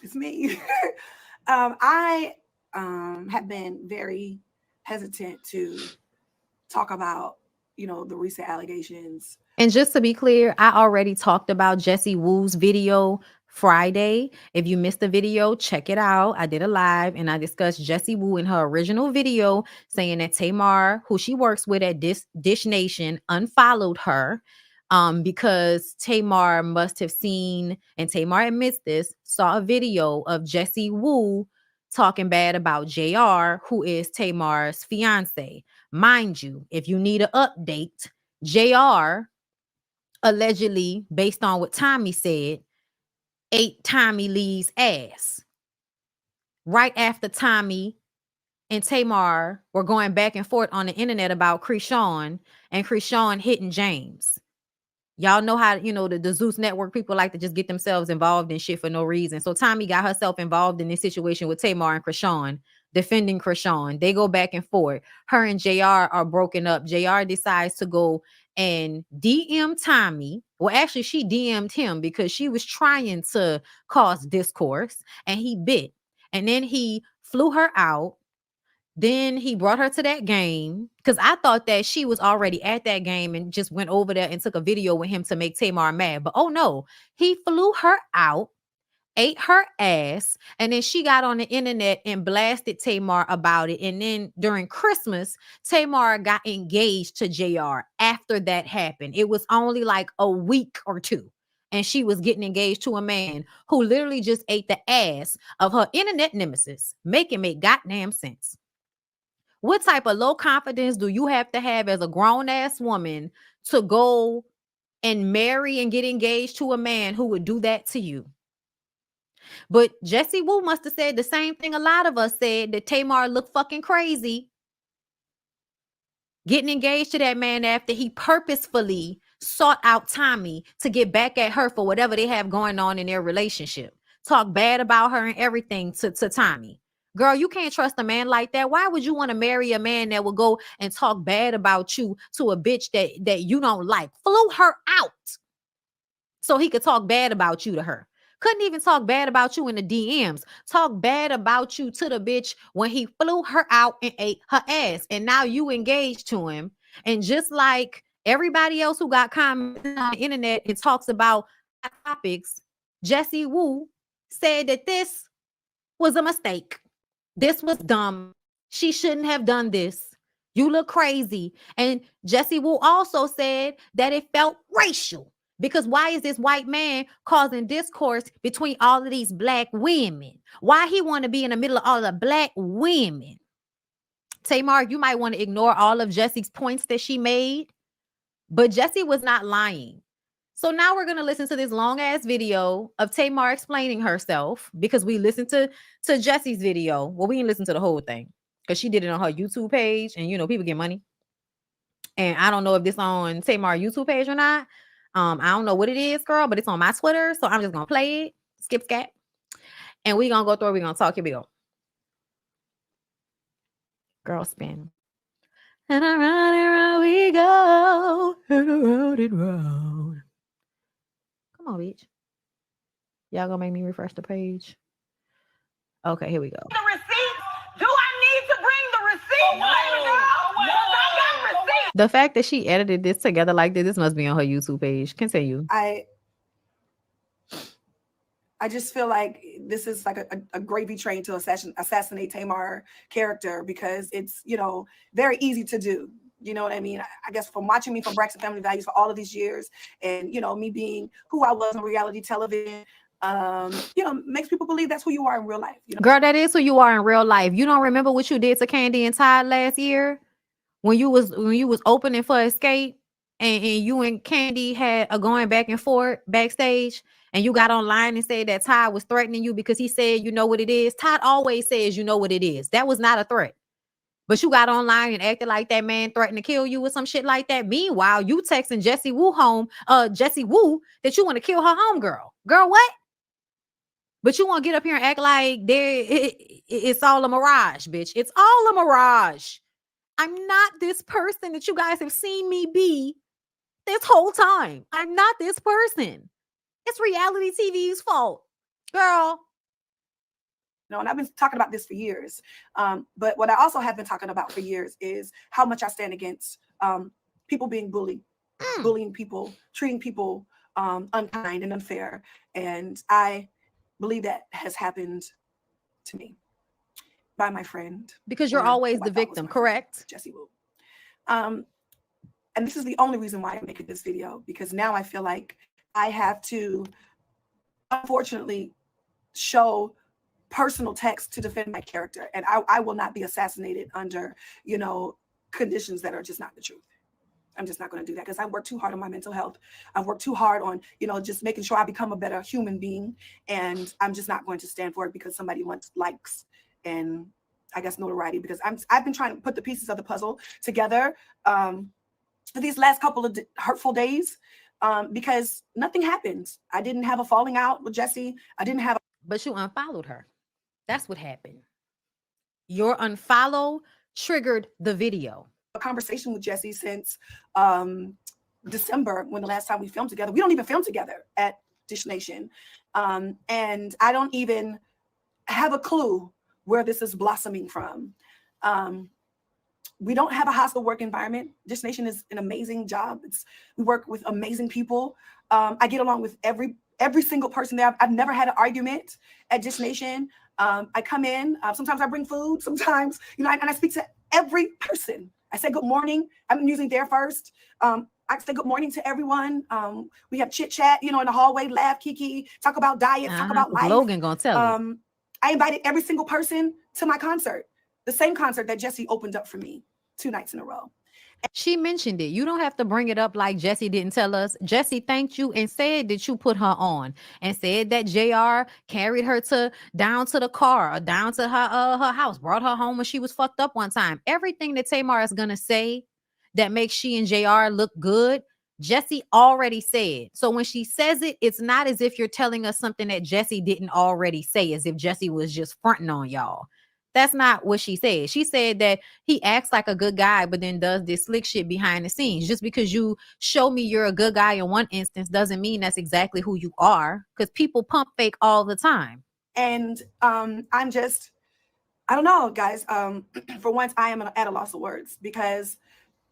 it's me. I have been very hesitant to talk about, the recent allegations. And just to be clear, I already talked about Jessie Woo's video Friday. If you missed the video, check it out. I did a live and I discussed Jessie Woo in her original video, saying that Tamar, who she works with at Dish Nation, unfollowed her because Tamar must have seen, and Tamar admits this, saw a video of Jessie Woo talking bad about JR, who is Tamar's fiance. Mind you, if you need an update, JR allegedly, based on what Tommy said, ate Tommy Lee's ass. Right after Tommy and Tamar were going back and forth on the internet about Krishan and Krishan hitting James. Y'all know how, the Zeus Network people like to just get themselves involved in shit for no reason. So Tommy got herself involved in this situation with Tamar and Krishan, defending Krishan. They go back and forth. Her and JR are broken up. JR decides to go and DM Tommy. Well, actually, she DM'd him because she was trying to cause discourse, and he bit. And then he flew her out. Then he brought her to that game because I thought that she was already at that game and just went over there and took a video with him to make Tamar mad. But oh no, he flew her out, ate her ass, and then she got on the internet and blasted Tamar about it. And then during Christmas, Tamar got engaged to JR after that happened. It was only like a week or two. And she was getting engaged to a man who literally just ate the ass of her internet nemesis. Make it make goddamn sense. What type of low confidence do you have to have as a grown-ass woman to go and marry and get engaged to a man who would do that to you? But Jessie Woo must have said the same thing a lot of us said, that Tamar looked fucking crazy. Getting engaged to that man after he purposefully sought out Tommy to get back at her for whatever they have going on in their relationship. Talk bad about her and everything to Tommy. Girl, you can't trust a man like that. Why would you want to marry a man that will go and talk bad about you to a bitch that you don't like? Flew her out so he could talk bad about you to her. Couldn't even talk bad about you in the DMs. Talk bad about you to the bitch when he flew her out and ate her ass. And now you engaged to him. And just like everybody else who got comments on the internet and talks about topics, Jessie Woo said that this was a mistake. This was dumb. She shouldn't have done this. You look crazy. And Jessie Woo also said that it felt racial. Because why is this white man causing discourse between all of these black women? Why he want to be in the middle of all the black women? Tamar, you might want to ignore all of Jessie's points that she made, but Jessie was not lying. So now we're going to listen to this long ass video of Tamar explaining herself, because we listened to Jessie's video. Well, we didn't listen to the whole thing because she did it on her YouTube page, and people get money. And I don't know if this on Tamar YouTube page or not. I don't know what it is, girl, but it's on my Twitter. So I'm just going to play it. Skip scat. And we're going to go through it. We're going to talk. Here we go. Girl spin. And around and around we go. And around and round. Come on, bitch. Y'all gonna make me refresh the page? Okay, here we go. The receipts? Do I need to bring the receipts, baby girl? I got receipts. The fact that she edited this together like this must be on her YouTube page. Continue. I just feel like this is like a gravy train to assassinate Tamar character, because it's, very easy to do. You know what I mean? I guess from watching me from Braxton Family Values for all of these years, and, me being who I was on reality television, makes people believe that's who you are in real life. Girl, that is who you are in real life. You don't remember what you did to Candy and Todd last year when you was opening for Escape, and you and Candy had a going back and forth backstage, and you got online and said that Todd was threatening you because he said, you know what it is. Todd always says, you know what it is. That was not a threat. But you got online and acted like that man threatened to kill you or some shit like that. Meanwhile, you texting Jessie Woo that you want to kill her homegirl. Girl, what? But you want to get up here and act like it's all a mirage, bitch. It's all a mirage. I'm not this person that you guys have seen me be this whole time. I'm not this person. It's reality TV's fault. Girl, You know, and I've been talking about this for years. But what I also have been talking about for years is how much I stand against people being bullied, bullying people, treating people unkind and unfair. And I believe that has happened to me by my friend. Because you're always the victim, correct? Jessie Wu. And this is the only reason why I'm making this video, because now I feel like I have to, unfortunately, show personal text to defend my character. And I will not be assassinated under, you know, conditions that are just not the truth. I'm just not going to do that, because I work too hard on my mental health. I've worked too hard on, you know, just making sure I become a better human being. And I'm just not going to stand for it because somebody wants likes and, I guess, notoriety, because I've been trying to put the pieces of the puzzle together for these last couple of hurtful days, because nothing happened. I didn't have a falling out with Jessie. I didn't have. But you unfollowed her. That's what happened. Your unfollow triggered the video. A conversation with Jessie since December, when the last time we filmed together. We don't even film together at Dish Nation, and I don't even have a clue where this is blossoming from. We don't have a hostile work environment. Dish Nation is an amazing job. We work with amazing people. I get along with every single person there. I've never had an argument at Dish Nation. I come in, sometimes I bring food, sometimes, you know, and I speak to every person. I say good morning. I'm using there first. I say good morning to everyone. We have chit chat, you know, in the hallway, laugh, kiki, talk about diet, talk about life. Logan gonna tell you. I invited every single person to my concert, the same concert that Jessie opened up for me 2 nights in a row. She mentioned it. You don't have to bring it up like Jessie didn't tell us. Jessie thanked you and said that you put her on, and said that JR carried her down to the car or down to her house, brought her home when she was fucked up one time. Everything that Tamar is gonna say that makes she and JR look good, Jessie already said. So when she says it, it's not as if you're telling us something that Jessie didn't already say, as if Jessie was just fronting on y'all. That's not what she said. She said that he acts like a good guy, but then does this slick shit behind the scenes. Just because you show me you're a good guy in one instance doesn't mean that's exactly who you are, because people pump fake all the time. And I'm just, I don't know, guys. For once, I am at a loss of words, because,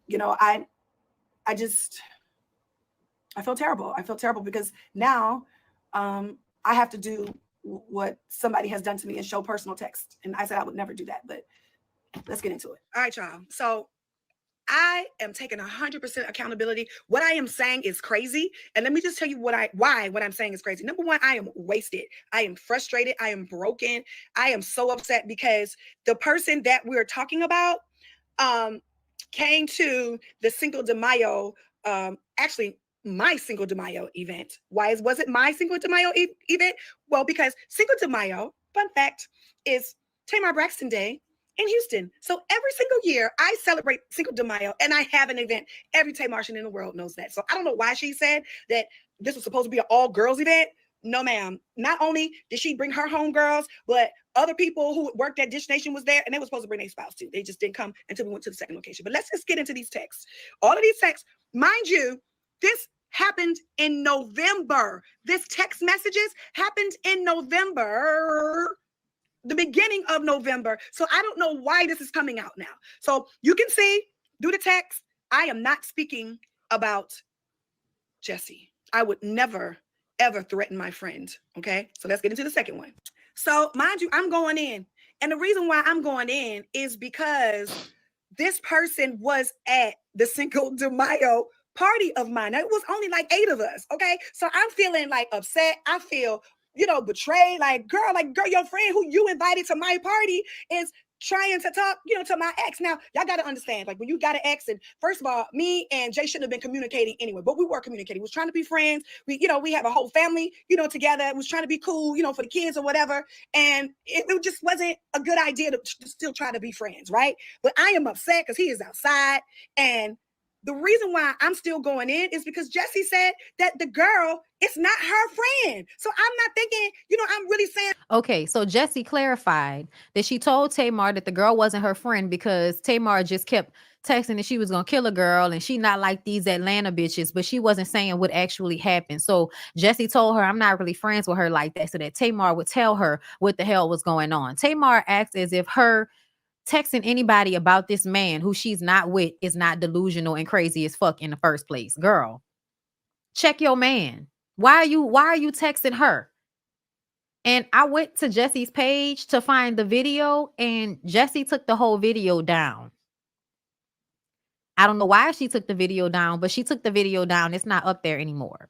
you know, I feel terrible. I feel terrible because now I have to do what somebody has done to me and show personal text. And I said I would never do that, but let's get into it. All right, y'all. So I am taking 100% accountability. What I am saying is crazy. And let me just tell you what I'm saying is crazy. Number one, I am wasted. I am frustrated. I am broken. I am so upset because the person that we're talking about came to the Cinco de Mayo, actually my Cinco de Mayo event. Why was it my Cinco de Mayo event? Well, because Cinco de Mayo, fun fact, is Tamar Braxton Day in Houston. So every single year I celebrate Cinco de Mayo and I have an event. Every Tamartian in the world knows that. So I don't know why she said that this was supposed to be an all girls event. No, ma'am. Not only did she bring her homegirls, but other people who worked at Dish Nation was there, and they were supposed to bring their spouse too. They just didn't come until we went to the second location. But let's just get into these texts. All of these texts, mind you, this happened in November. This text messages happened in November, the beginning of November. So I don't know why this is coming out now. So you can see through the text, I am not speaking about Jessie. I would never, ever threaten my friend. Okay, so let's get into the second one. So mind you, I'm going in. And the reason why I'm going in is because this person was at the Cinco de Mayo party of mine. It was only like 8 of us. Okay, so I'm feeling like upset. I feel, you know, betrayed. Like, girl, your friend who you invited to my party is trying to talk, you know, to my ex. Now, y'all got to understand, like, when you got an ex, and first of all, me and Jay shouldn't have been communicating anyway, but we were communicating. We was trying to be friends. We have a whole family, you know, together. It was trying to be cool, you know, for the kids or whatever. And it just wasn't a good idea to still try to be friends, right? But I am upset because he is outside. And the reason why I'm still going in is because Jessie said that the girl is not her friend. So I'm not thinking, you know, I'm really saying. Okay, so Jessie clarified that she told Tamar that the girl wasn't her friend because Tamar just kept texting that she was gonna kill a girl and she not like these Atlanta bitches, but she wasn't saying what actually happened. So Jessie told her, I'm not really friends with her like that, so that Tamar would tell her what the hell was going on. Tamar acts as if her texting anybody about this man who she's not with is not delusional and crazy as fuck in the first place. Girl, check your man. Why are you texting her? And I went to Jessie's page to find the video, and Jessie took the whole video down. I don't know why she took the video down, but she took the video down. It's not up there anymore.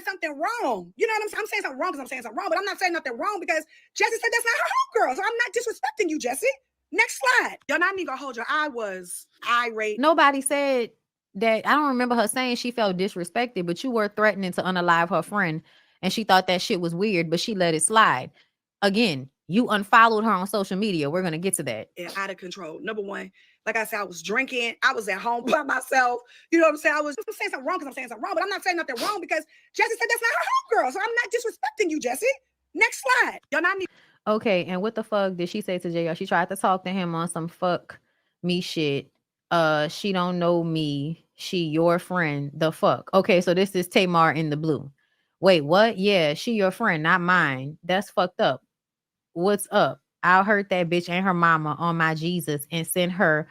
Something wrong. You know what I'm saying? I'm saying something wrong because I'm saying something wrong, but I'm not saying nothing wrong because Jessie said that's not her homegirl. So I'm not disrespecting you, Jessie. Next slide. You're not even gonna hold your eye. Was irate. Nobody said that. I don't remember her saying she felt disrespected, but you were threatening to unalive her friend, and she thought that shit was weird, but she let it slide. Again, you unfollowed her on social media. We're gonna get to that. And out of control. Number one, like I said, I was drinking. I was at home by myself. You know what I'm saying? I'm saying something wrong because I'm saying something wrong, but I'm not saying nothing wrong because Jessie said that's not her homegirl. So I'm not disrespecting you, Jessie. Next slide. You're not. Okay, and what the fuck did she say to JR? She tried to talk to him on some fuck me shit. She don't know me. She your friend. The fuck. Okay, so this is Tamar in the blue. Wait, what? Yeah, she your friend, not mine. That's fucked up. What's up? I'll hurt that bitch and her mama on my Jesus and send her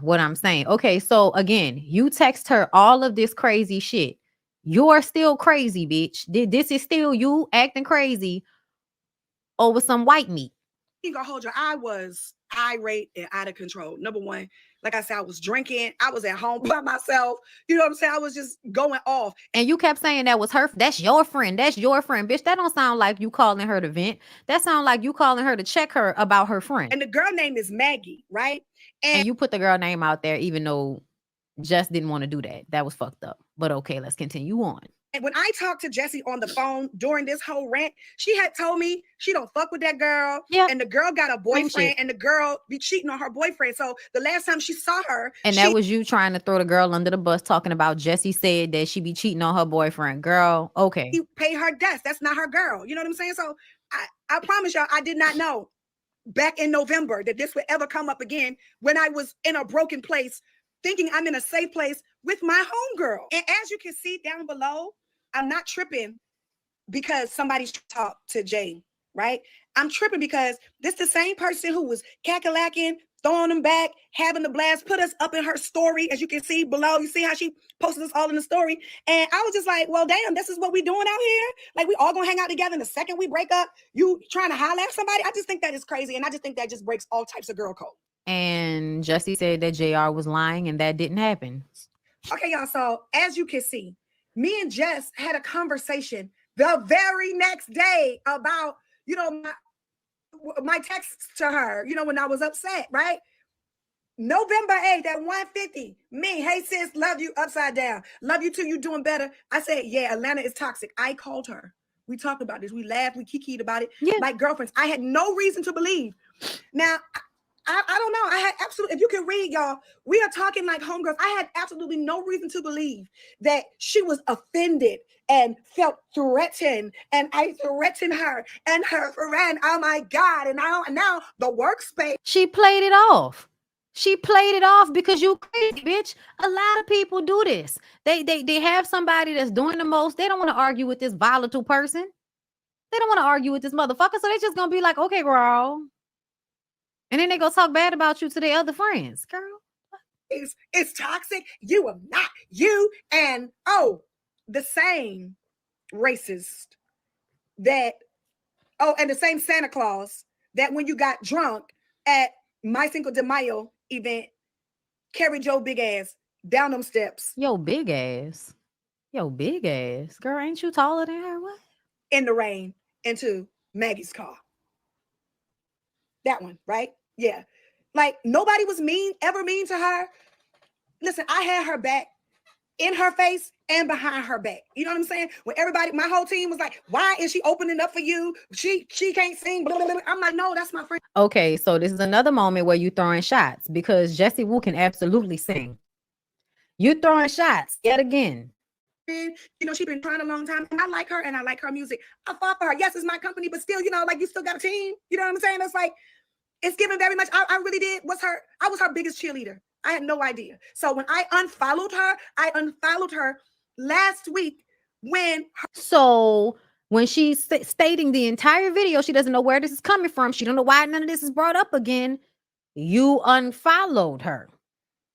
what I'm saying. Okay, so again, you text her all of this crazy shit. You're still crazy, bitch. This is still you acting crazy over some white meat. You gonna hold your eye. Was irate and out of control. Number one, like I said, I was drinking. I was at home by myself. You know what I'm saying? I was just going off. And you kept saying that was her. That's your friend. That's your friend, bitch. That don't sound like you calling her to vent. That sound like you calling her to check her about her friend. And the girl name is Maggie, right? And you put the girl name out there, even though Jess didn't want to do that. That was fucked up. But okay, let's continue on. And when I talked to Jessie on the phone during this whole rant, she had told me she don't fuck with that girl. Yeah. And the girl got a boyfriend and the girl be cheating on her boyfriend. So the last time she saw her. And that was you trying to throw the girl under the bus, talking about Jessie said that she be cheating on her boyfriend. Girl, okay. He pay her debts. That's not her girl. You know what I'm saying? So I promise y'all, I did not know back in November that this would ever come up again when I was in a broken place, thinking I'm in a safe place with my homegirl. And as you can see down below, I'm not tripping because somebody's talked to Jay, right? I'm tripping because this the same person who was cackalaking, throwing them back, having the blast, put us up in her story, as you can see below. You see how she posted us all in the story. And I was just like, well, damn, this is what we doing out here? Like, we all gonna hang out together, and the second we break up, you trying to holler at somebody? I just think that is crazy, and I just think that just breaks all types of girl code. And Jessie said that JR was lying, and that didn't happen. Okay, y'all, so as you can see, me and Jess had a conversation the very next day about, you know, my text to her, you know, when I was upset, right? November 8th at 1:50, me, hey sis, love you, upside down. Love you too, you doing better. I said, yeah, Atlanta is toxic. I called her. We talked about this. We laughed, we kikied about it. Yeah. Like girlfriends. I had no reason to believe. Now, I don't know. I had absolutely, if you can read, y'all, we are talking like homegirls. I had absolutely no reason to believe that she was offended and felt threatened. And I threatened her and her friend. Oh my God. And now the workspace. She played it off. She played it off because you crazy, bitch. A lot of people do this. They have somebody that's doing the most. They don't want to argue with this volatile person. They don't want to argue with this motherfucker. So they just gonna be like, okay, girl. And then they go talk bad about you to their other friends, girl. It's toxic. You are not you. And the same racist that, and the same Santa Claus that when you got drunk at my Cinco de Mayo event, carried your big ass down them steps. Yo, big ass. Girl, ain't you taller than her? What? In the rain into Maggie's car. That one, right? Yeah. Like nobody was ever mean to her. Listen, I had her back in her face and behind her back. You know what I'm saying? When everybody, my whole team was like, why is she opening up for you? She can't sing. Blah, blah, blah. I'm like, no, that's my friend. Okay, so this is another moment where you throwing shots because Jessie Wu can absolutely sing. You throwing shots yet again. You know, she's been trying a long time. And I like her and I like her music. I fought for her. Yes, it's my company, but still, you know, like you still got a team. You know what I'm saying? It's like, It's given very much. I really did. I was her biggest cheerleader. I had no idea. So when I unfollowed her last week So when she's stating the entire video, she doesn't know where this is coming from. She don't know why none of this is brought up again. You unfollowed her.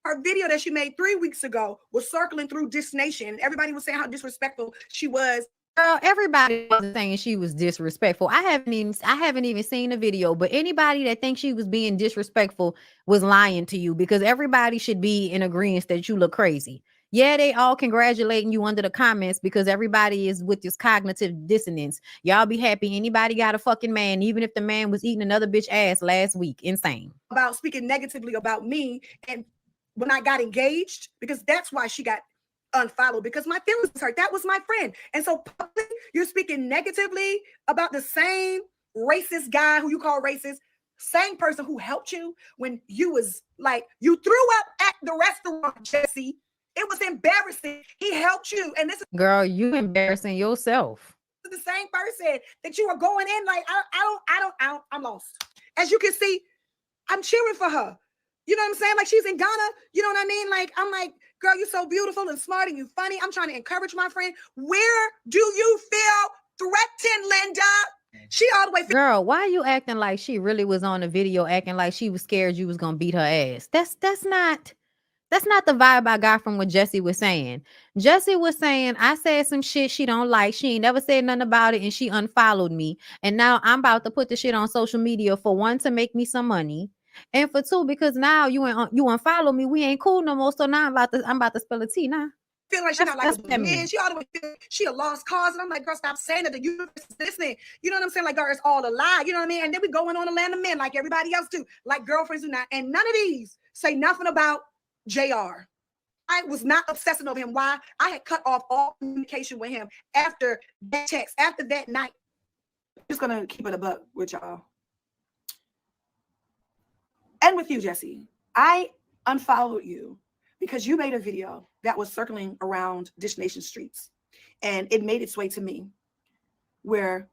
Her video that she made 3 weeks ago was circling through this nation. Everybody was saying how disrespectful she was. Girl, everybody was saying she was disrespectful. I haven't even seen the video, but anybody that thinks she was being disrespectful was lying to you, because everybody should be in agreement that you look crazy. Yeah, they all congratulating you under the comments because everybody is with this cognitive dissonance. Y'all be happy anybody got a fucking man, even if the man was eating another bitch ass last week. Insane. About speaking negatively about me, and when I got engaged, because that's why she got unfollowed, because my feelings hurt. That was my friend. And so you're speaking negatively about the same racist guy who you call racist, same person who helped you when you was like, you threw up at the restaurant, Jessie. It was embarrassing. He helped you. And this is, girl, you embarrassing yourself. the same person that you were going in like, I'm lost. As you can see, I'm cheering for her. You know what I'm saying? Like, she's in Ghana. You know what I mean? Like, I'm like, girl, you're so beautiful and smart and you funny. I'm trying to encourage my friend. Where do you feel threatened, Linda? She all the way. Girl, why are you acting like she really was on the video, acting like she was scared you was gonna beat her ass? That's not the vibe I got from what Jessie was saying. Jessie was saying, I said some shit she don't like. She ain't never said nothing about it, and she unfollowed me. And now I'm about to put the shit on social media, for one, to make me some money, and for two, because now you unfollow me. We ain't cool no more. So now I'm about to spill a tea now. Feel like she not like That's a man. She all the way feel she a lost cause. And I'm like, girl, stop saying that. The universe is listening. You know what I'm saying? Like, girl, it's all a lie. You know what I mean? And then we going on the land of men like everybody else do. Like girlfriends do not. And none of these say nothing about JR. I was not obsessing over him. Why? I had cut off all communication with him after that text, after that night. I'm just gonna keep it a buck with y'all. And with you, Jessie. I unfollowed you because you made a video that was circling around Dish Nation streets. And it made its way to me. Where,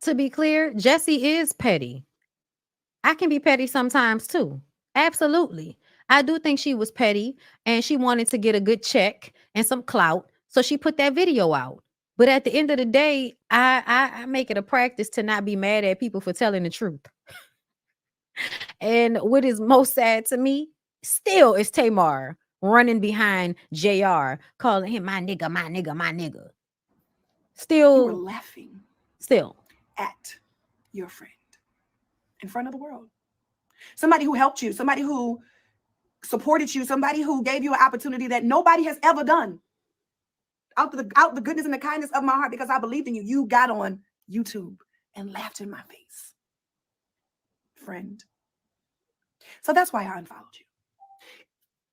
to be clear, Jessie is petty. I can be petty sometimes too. Absolutely. I do think she was petty and she wanted to get a good check and some clout. So she put that video out. But at the end of the day, I make it a practice to not be mad at people for telling the truth. And what is most sad to me still is Tamar running behind JR, calling him my nigga, my nigga, my nigga. Still, you were laughing at your friend in front of the world. Somebody who helped you, somebody who supported you, somebody who gave you an opportunity that nobody has ever done. Out the goodness and the kindness of my heart, because I believed in you. You got on YouTube and laughed in my face, friend. So that's why I unfollowed you.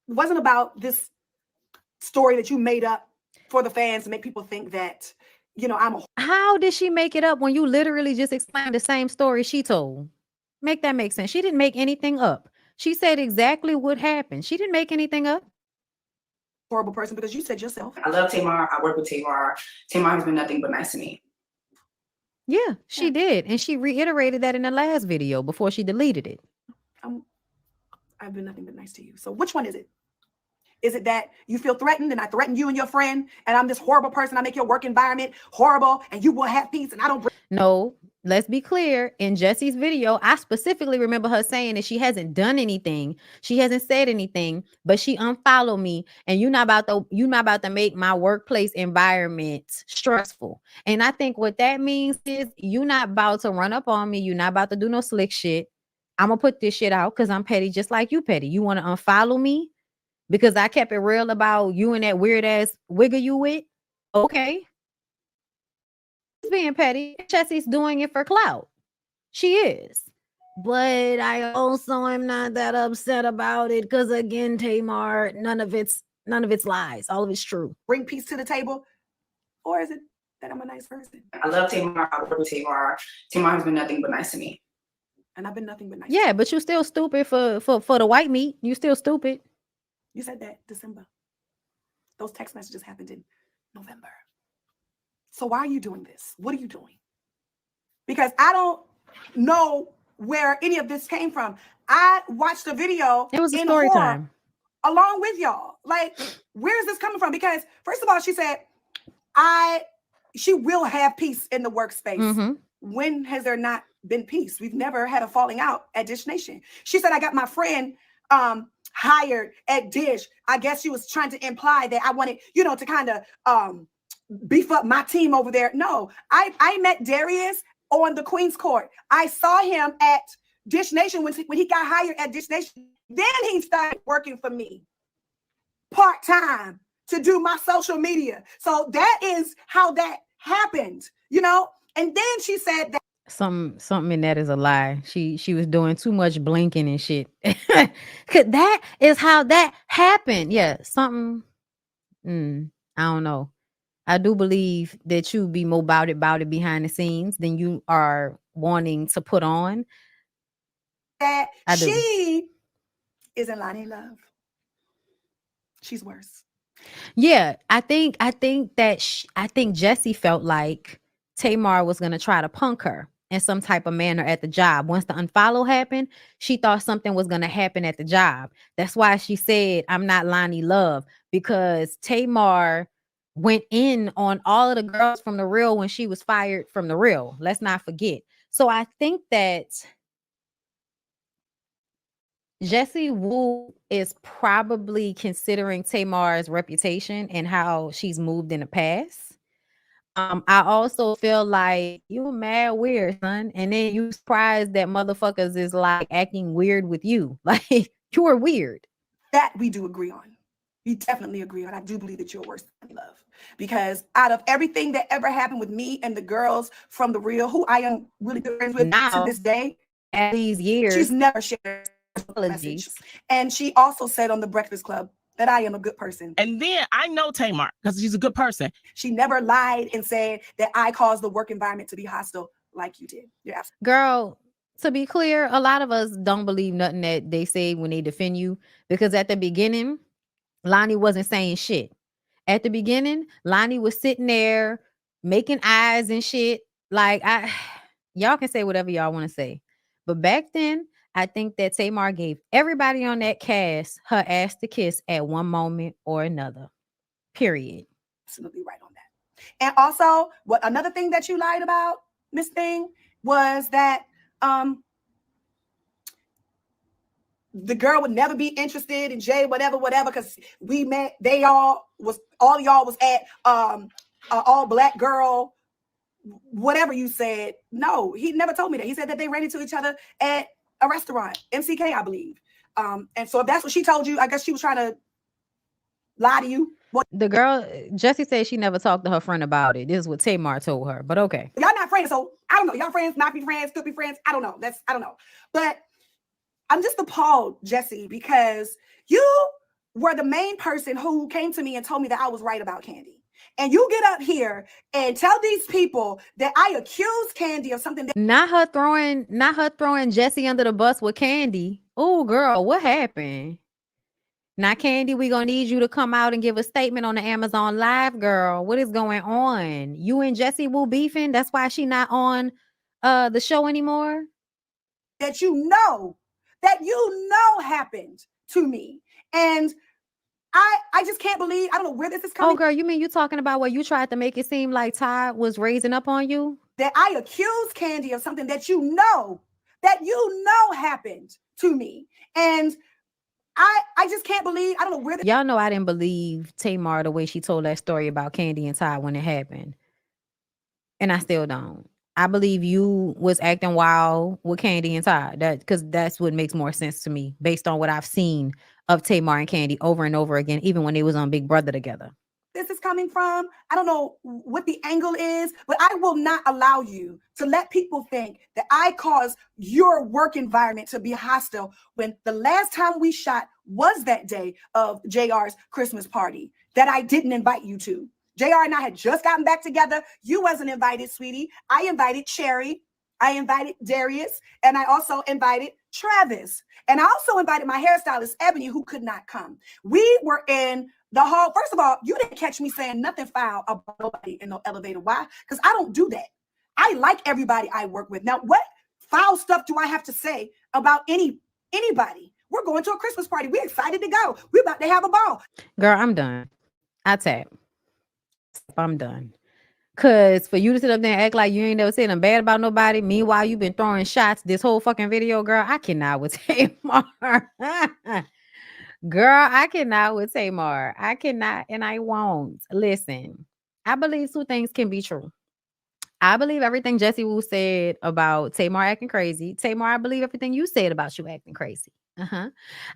It wasn't about this story that you made up for the fans to make people think that, you know, I'm a... How did she make it up when you literally just explained the same story she told? Make that make sense. She didn't make anything up. She said exactly what happened. She didn't make anything up. Horrible person, because you said yourself. I love Tamar. I work with Tamar. Tamar has been nothing but nice to me. Yeah, she did. And she reiterated that in the last video before she deleted it. I've been nothing but nice to you. So which one is it? Is it that you feel threatened and I threaten you and your friend and I'm this horrible person? I make your work environment horrible and you will have peace and I don't... No, let's be clear. In Jessie's video, I specifically remember her saying that she hasn't done anything. She hasn't said anything, but she unfollowed me. And you're not about to make my workplace environment stressful. And I think what that means is you're not about to run up on me. You're not about to do no slick shit. I'm going to put this shit out because I'm petty just like you petty. You want to unfollow me because I kept it real about you and that weird ass wiggle you with? Okay. Being petty. Jessie's doing it for clout. She is. But I also am not that upset about it because, again, Tamar, none of it's lies. All of it's true. Bring peace to the table. Or is it that I'm a nice person? I love Tamar. I work with Tamar. Tamar has been nothing but nice to me. And I've been nothing but nice. Yeah, but you still stupid for the white meat. You still stupid. You said that December. Those text messages happened in November. So why are you doing this? What are you doing? Because I don't know where any of this came from. I watched the video. It was a in story horror time. along with y'all. Like, where is this coming from? Because first of all, she said, she will have peace in the workspace. Mm-hmm. When has there not been peace? We've never had a falling out at Dish Nation. She said, I got my friend hired at Dish. I guess she was trying to imply that I wanted, to kind of beef up my team over there. No, I met Darius on the Queen's Court. I saw him at Dish Nation when he got hired at Dish Nation. Then he started working for me part-time to do my social media. So that is how that happened, And then she said that Something in that is a lie. She was doing too much blinking and shit. That is how that happened. Yeah, something. I don't know. I do believe that you be more about it behind the scenes than you are wanting to put on. That she isn't Lonnie Love. She's worse. Yeah, I think Jessie felt like Tamar was gonna try to punk her in some type of manner at the job. Once the unfollow happened, she thought something was gonna happen at the job. That's why she said, "I'm not Lonnie Love," because Tamar went in on all of the girls from The Real when she was fired from The Real. Let's not forget. So I think that Jessie Woo is probably considering Tamar's reputation and how she's moved in the past. I also feel like you mad weird, son, and then you surprised that motherfuckers is like acting weird with you. Like, you are weird. That we do agree on. We definitely agree on. I do believe that you're worse than Love, because out of everything that ever happened with me and the girls from The Real, who I am really good friends with Now, to this day, at these years, she's never shared a message. And she also said on The Breakfast Club that I am a good person. And then I know Tamar because she's a good person. She never lied and said that I caused the work environment to be hostile like you did. Yeah. Girl, to be clear, a lot of us don't believe nothing that they say when they defend you, because at the beginning, Lonnie wasn't saying shit. At the beginning, Lonnie was sitting there making eyes and shit. Like, y'all can say whatever y'all want to say. But back then, I think that Tamar gave everybody on that cast her ass to kiss at one moment or another. Period. Absolutely right on that. And also, what another thing that you lied about, Miss Thing, was that the girl would never be interested in Jay, whatever, because we met, all y'all was at all black girl, whatever you said. No, he never told me that. He said that they ran into each other at a restaurant, MCK, I believe. And so if that's what she told you, I guess she was trying to lie to you. The girl, Jessie said she never talked to her friend about it. This is what Tamar told her, but okay. Y'all not friends, so I don't know. Y'all friends, not be friends, could be friends. I don't know. I don't know. But I'm just appalled, Jessie, because you were the main person who came to me and told me that I was right about Candy. And you get up here and tell these people that I accused Candy of something that not her throwing Jessie under the bus with Candy. Oh, girl, what happened? Now, Candy, we gonna need you to come out and give a statement on the Amazon Live, girl. What is going on? You and Jessie Woo beefing? That's why she not on the show anymore? that you know happened to me. And I just can't believe, I don't know where this is coming. Oh, girl, you mean you talking about where you tried to make it seem like Todd was raising up on you? That I accused Candy of something that you know happened to me. And I just can't believe, I don't know where this. Y'all know I didn't believe Tamar the way she told that story about Candy and Todd when it happened. And I still don't. I believe you was acting wild with Candy and Todd. Because that's what makes more sense to me based on what I've seen of Tamar and Candy over and over again, even when they was on Big Brother together. This is coming from, I don't know what the angle is, but I will not allow you to let people think that I caused your work environment to be hostile when the last time we shot was that day of JR's Christmas party that I didn't invite you to. JR and I had just gotten back together. You wasn't invited, sweetie. I invited Cherry. I invited Darius. And I also invited Travis. And I also invited my hairstylist, Ebony, who could not come. We were in the hall. First of all, you didn't catch me saying nothing foul about nobody in no elevator. Why? Because I don't do that. I like everybody I work with. Now, what foul stuff do I have to say about anybody? We're going to a Christmas party. We're excited to go. We're about to have a ball. Girl, I'm done. I tap. I'm done. Cause for you to sit up there and act like you ain't never said nothing bad about nobody, meanwhile you've been throwing shots this whole fucking video, girl. I cannot with Tamar. Girl, I cannot with Tamar. I cannot and I won't. Listen, I believe two things can be true. I believe everything Jessie Wu said about Tamar acting crazy. Tamar, I believe everything you said about you acting crazy.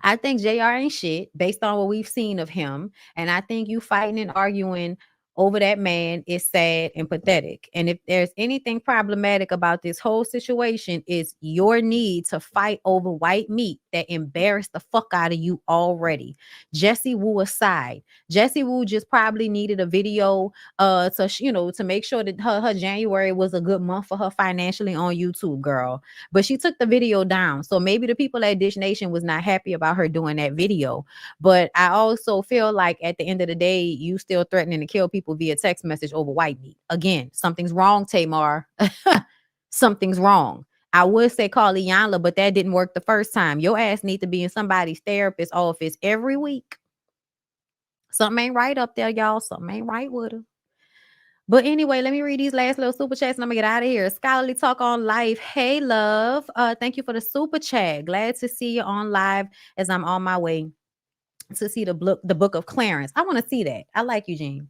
I think JR ain't shit based on what we've seen of him. And I think you fighting and arguing over that man is sad and pathetic. And if there's anything problematic about this whole situation, is your need to fight over white meat that embarrassed the fuck out of you already. Jessie Wu aside, Jessie Wu just probably needed a video to make sure that her January was a good month for her financially on YouTube, girl. But she took the video down. So maybe the people at Dish Nation was not happy about her doing that video. But I also feel like at the end of the day, you still threatening to kill people via text message over white meat. Again, something's wrong, Tamar. Something's wrong. I would say call Iyanla, but that didn't work the first time. Your ass need to be in somebody's therapist office every week. Something ain't right up there, y'all. Something ain't right with her. But anyway, let me read these last little super chats and I'm gonna get out of here. Scholarly Talk on Life. Hey, love. Thank you for the super chat. Glad to see you on live as I'm on my way to see the book of Clarence. I want to see that. I like Eugene.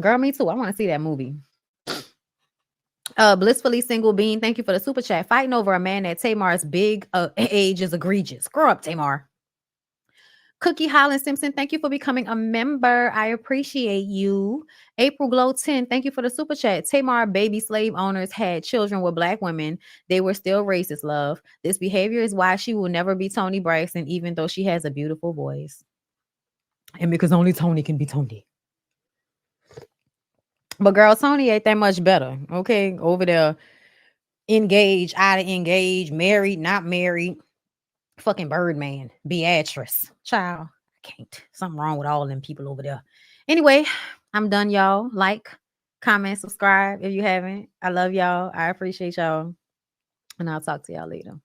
Girl, me too. I want to see that movie. Blissfully Single Bean. Thank you for the super chat. Fighting over a man at Tamar's big age is egregious. Grow up, Tamar. Cookie Holland Simpson, thank you for becoming a member. I appreciate you. April Glow 10, thank you for the super chat. Tamar baby slave owners had children with black women. They were still racist, love. This behavior is why she will never be Toni Braxton, even though she has a beautiful voice. And because only Toni can be Toni. But girl, Toni ain't that much better. Okay, over there, engaged, out of engaged, married, not married. Fucking Birdman, Beatrice, child. I can't. Something wrong with all them people over there. Anyway, I'm done, y'all. Like, comment, subscribe if you haven't. I love y'all. I appreciate y'all. And I'll talk to y'all later.